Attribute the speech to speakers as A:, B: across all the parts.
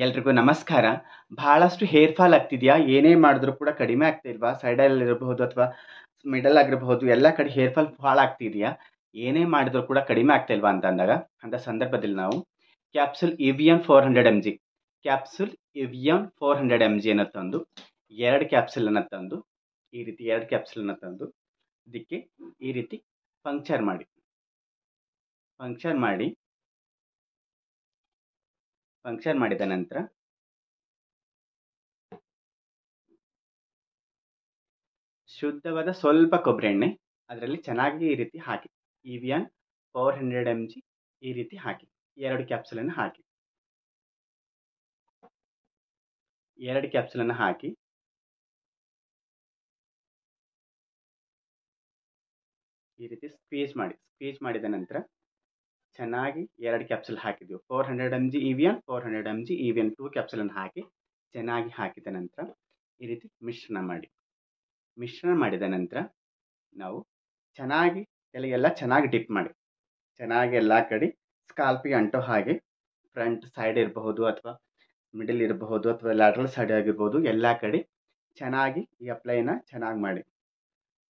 A: ಎಲ್ರಿಗೂ ನಮಸ್ಕಾರ. ಬಹಳಷ್ಟು ಹೇರ್ ಫಾಲ್ ಆಗ್ತಿದೆಯಾ? ಏನೇ ಮಾಡಿದ್ರೂ ಕೂಡ ಕಡಿಮೆ ಆಗ್ತಿಲ್ವಾ? ಸೈಡಲ್ಲಿ ಇರಬಹುದು ಅಥವಾ ಮಿಡಲ್ ಆಗಿರಬಹುದು, ಎಲ್ಲ ಕಡೆ ಹೇರ್ ಫಾಲ್ ಭಾಳ ಆಗ್ತಿದೆಯಾ? ಏನೇ ಮಾಡಿದ್ರೂ ಕೂಡ ಕಡಿಮೆ ಆಗ್ತಿಲ್ವಾ ಅಂತ ಅಂದಾಗ, ಅಂಥ ಸಂದರ್ಭದಲ್ಲಿ ನಾವು capsule Evian 400 mg capsule Evian 400 mg ಅನ್ನು ತಂದು 2 ಕ್ಯಾಪ್ಸೂಲನ್ನು ತಂದು ಈ ರೀತಿ 2 ಕ್ಯಾಪ್ಸೂಲನ್ನು ತಂದು ಇದಕ್ಕೆ ಈ ರೀತಿ ಪಂಕ್ಚರ್ ಮಾಡಿ ಪಂಕ್ಚರ್ ಮಾಡಿದ ನಂತರ ಶುದ್ಧವಾದ ಸ್ವಲ್ಪ ಕೊಬ್ಬರಿ ಎಣ್ಣೆ ಅದರಲ್ಲಿ ಚೆನ್ನಾಗಿ ಈ ರೀತಿ ಹಾಕಿ ಇವಿಯನ್ 400 mg ಈ ರೀತಿ ಹಾಕಿ 2 ಕ್ಯಾಪ್ಸೂಲನ್ನು ಹಾಕಿ 2 ಕ್ಯಾಪ್ಸೂಲನ್ನು ಹಾಕಿ ಈ ರೀತಿ ಸ್ಕ್ವೀಜ್ ಮಾಡಿದ ನಂತರ ಚೆನ್ನಾಗಿ 2 ಕ್ಯಾಪ್ಸೂಲ್ ಹಾಕಿದ್ವಿ. 400 mg ಇವಿಯನ್ 400 mg ಇವಿಯನ್ 2 ಕ್ಯಾಪ್ಸೂಲನ್ನು ಹಾಕಿ ಚೆನ್ನಾಗಿ ಹಾಕಿದ ನಂತರ ಈ ರೀತಿ ಮಿಶ್ರಣ ಮಾಡಿದ ನಂತರ ನಾವು ಚೆನ್ನಾಗಿ ತಲೆಗೆಲ್ಲ ಚೆನ್ನಾಗಿ ಡಿಪ್ ಮಾಡಿ ಚೆನ್ನಾಗಿ ಎಲ್ಲ ಕಡೆ ಸ್ಕಾಲ್ಪಿಗೆ ಅಂಟೋ ಹಾಗೆ ಫ್ರಂಟ್ ಸೈಡ್ ಇರಬಹುದು ಅಥವಾ ಮಿಡಲ್ ಇರಬಹುದು ಅಥವಾ ಲ್ಯಾಟ್ರಲ್ ಸೈಡ್ ಆಗಿರ್ಬೋದು, ಎಲ್ಲ ಕಡೆ ಚೆನ್ನಾಗಿ ಈ ಅಪ್ಲೈನ ಚೆನ್ನಾಗಿ ಮಾಡಿ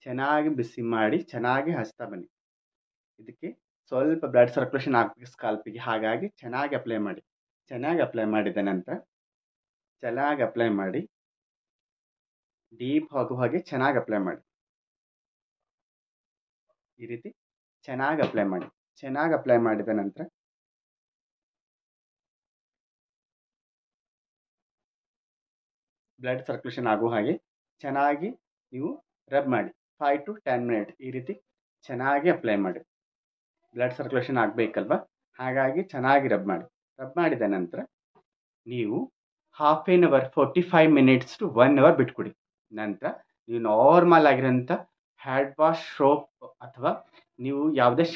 A: ಚೆನ್ನಾಗಿ ಬಿಸಿ ಮಾಡಿ ಚೆನ್ನಾಗಿ ಹಚ್ತಾ ಬನ್ನಿ. ಇದಕ್ಕೆ ಸ್ವಲ್ಪ ಬ್ಲಡ್ ಸರ್ಕ್ಯುಲೇಷನ್ ಆಗಬೇಕು ಸ್ಕಾಲ್ಪಿಗೆ, ಹಾಗಾಗಿ ಚೆನ್ನಾಗಿ ಅಪ್ಲೈ ಮಾಡಿ. ಚೆನ್ನಾಗಿ ಅಪ್ಲೈ ಮಾಡಿದ ನಂತರ ಚೆನ್ನಾಗಿ ಅಪ್ಲೈ ಮಾಡಿ ಡೀಪ್ ಹೋಗುವ ಹಾಗೆ ಚೆನ್ನಾಗಿ ಅಪ್ಲೈ ಮಾಡಿ. ಈ ರೀತಿ ಚೆನ್ನಾಗಿ ಅಪ್ಲೈ ಮಾಡಿ. ಚೆನ್ನಾಗಿ ಅಪ್ಲೈ ಮಾಡಿದ ನಂತರ ಬ್ಲಡ್ ಸರ್ಕ್ಯುಲೇಷನ್ ಆಗುವ ಹಾಗೆ ಚೆನ್ನಾಗಿ ನೀವು ರಬ್ ಮಾಡಿ 5 to 10 ಮಿನಿಟ್ ಈ ರೀತಿ ಚೆನ್ನಾಗಿ ಅಪ್ಲೈ ಮಾಡಿ. ಬ್ಲಡ್ ಸರ್ಕ್ಯುಲೇಷನ್ ಆಗಬೇಕಲ್ವ, ಹಾಗಾಗಿ ಚೆನ್ನಾಗಿ ರಬ್ ಮಾಡಿದ ನಂತರ ನೀವು half an hour 45 minutes to 1 hour ಬಿಟ್ಕೊಡಿ. ನಂತರ ನೀವು ನಾರ್ಮಲ್ ಆಗಿರೋಂಥ ಹೆಡ್ ವಾಶ್ ಸೋಪ್ ಅಥವಾ ನೀವು ಯಾವುದೇ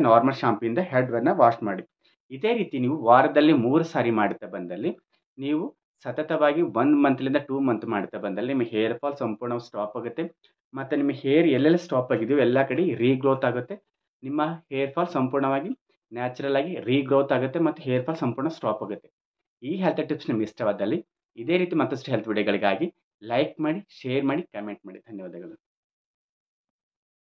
A: ನಾರ್ಮಲ್ ಶಾಂಪೂಯಿಂದ ಹೆಡ್ವನ್ನು ವಾಶ್ ಮಾಡಿ. ಇದೇ ರೀತಿ ನೀವು ವಾರದಲ್ಲಿ 3 ಸಾರಿ ಮಾಡುತ್ತಾ ಬಂದಲ್ಲಿ, ನೀವು ಸತತವಾಗಿ 1 ಮಂತ್ಲಿಂದ 2 ಮಂತ್ ಮಾಡುತ್ತಾ ಬಂದಲ್ಲಿ ನಿಮ್ಮ ಹೇರ್ ಫಾಲ್ ಸಂಪೂರ್ಣವಾಗಿ ಸ್ಟಾಪ್ ಆಗುತ್ತೆ. ಮತ್ತು ನಿಮ್ಮ ಹೇರ್ ಎಲ್ಲೆಲ್ಲಿ ಸ್ಟಾಪ್ ಆಗಿದೆಯೋ ಎಲ್ಲ ಕಡೆ ರೀಗ್ರೋತ್ ಆಗುತ್ತೆ. ನಿಮ್ಮ ಹೇರ್ ಫಾಲ್ ಸಂಪೂರ್ಣವಾಗಿ ನ್ಯಾಚುರಲ್ ಆಗಿ ರೀಗ್ರೋತ್ ಆಗುತ್ತೆ ಮತ್ತು ಹೇರ್ ಫಾಲ್ ಸಂಪೂರ್ಣ ಸ್ಟಾಪ್ ಆಗುತ್ತೆ. ಈ ಹೆಲ್ತ್ ಟಿಪ್ಸ್ ನಿಮಗೆ ಇಷ್ಟವಾದಲ್ಲಿ ಇದೇ ರೀತಿ ಮತ್ತಷ್ಟು ಹೆಲ್ತ್ ವಿಡಿಯೋಗಳಿಗಾಗಿ ಲೈಕ್ ಮಾಡಿ, ಶೇರ್ ಮಾಡಿ, ಕಮೆಂಟ್ ಮಾಡಿ. ಧನ್ಯವಾದಗಳು.